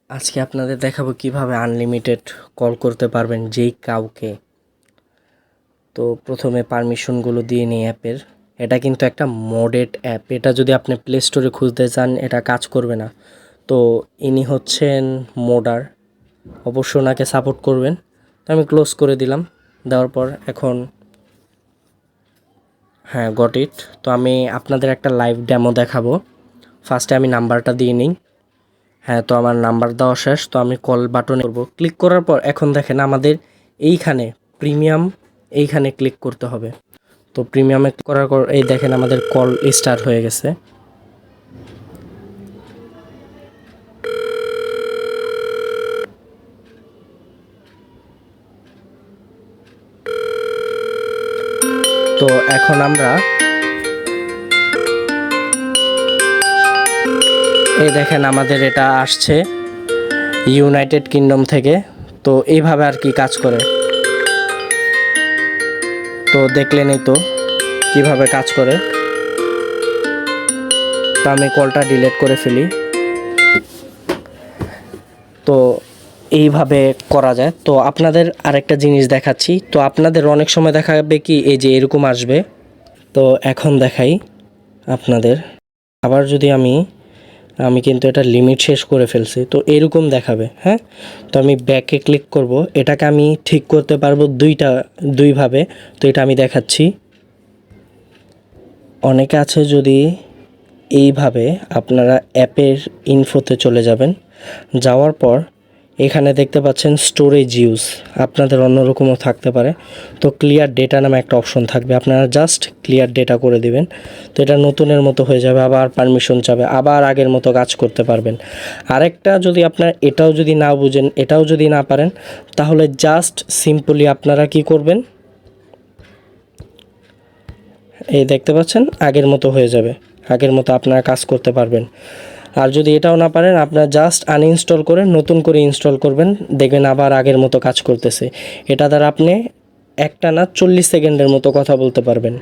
আজকে আপনাদের দেখাবো কিভাবে আনলিমিটেড কল করতে পারবেন যেই কাউকে। তো প্রথমে পারমিশনগুলো দিয়ে নিই অ্যাপের। এটা কিন্তু একটা মডেড অ্যাপ, এটা যদি আপনি প্লে স্টোরে খুঁজতে চান এটা কাজ করবে না। তো ইনি হচ্ছেন মোডার, অবশ্য ওনাকে সাপোর্ট করবেন। তো আমি ক্লোজ করে দিলাম, দেওয়ার পর এখন হ্যাঁ গট ইট। তো আমি আপনাদের একটা লাইভ ডেমো দেখাবো। ফার্স্টে আমি নাম্বারটা দিয়ে নিই। হ্যাঁ, তো আমার নাম্বার দেওয়া শেষ। তো আমি কল বাটনে করব, ক্লিক করার পর এখন দেখেন আমাদের এইখানে প্রিমিয়াম, এইখানে ক্লিক করতে হবে। তো প্রিমিয়ামে করার পর এই দেখেন আমাদের কল স্টার্ট হয়ে গেছে। তো এখন আমরা এই দেখেন আমাদের এটা আসছে ইউনাইটেড কিংডম থেকে। তো এইভাবে আর কি কাজ করে। তো দেখলেনই তো কিভাবে কাজ করে। তো আমি কলটা ডিলিট করে ফেলি। তো এইভাবে করা যায়। তো আপনাদের আরেকটা জিনিস দেখাচ্ছি। তো আপনাদের অনেক সময় দেখা যাবে কি এই যে এরকম আসবে। তো এখন দেখাই আপনাদের। আবার যদি আমি কিন্তু এটা লিমিট শেষ করে ফেলছি, তো এরকম দেখাবে। হ্যাঁ, তো আমি ব্যাকে ক্লিক করব। এটাকে আমি ঠিক করতে পারবো দুইভাবে। তো এটা আমি দেখাচ্ছি। অনেকে আছে যদি এইভাবে আপনারা অ্যাপের ইনফোতে চলে যাবেন, যাওয়ার পর এখানে দেখতে পাচ্ছেন স্টোরেজ ইউজ, আপনাদের অন্যরকমও থাকতে পারে। তো ক্লিয়ার ডেটা নামে একটা অপশন থাকবে, আপনারা জাস্ট ক্লিয়ার ডেটা করে দিবেন। তো এটা নতুনের মতো হয়ে যাবে, আবার পারমিশন চাবে, আবার আগের মতো কাজ করতে পারবেন। আরেকটা যদি আপনার এটাও যদি না বুঝেন, এটাও যদি না পারেন, তাহলে জাস্ট সিম্পলি আপনারা কি করবেন, এই দেখতে পাচ্ছেন আগের মতো হয়ে যাবে, আগের মতো আপনারা কাজ করতে পারবেন। আর যদি এটাও না পারেন, আপনারা জাস্ট আনইনস্টল করে নতুন করে ইনস্টল করবেন, দেখবেন আবার আগের মতো কাজ করতেছে। এটা দ্বারা আপনি একটা না 40 সেকেন্ডের মতো কথা বলতে পারবেন।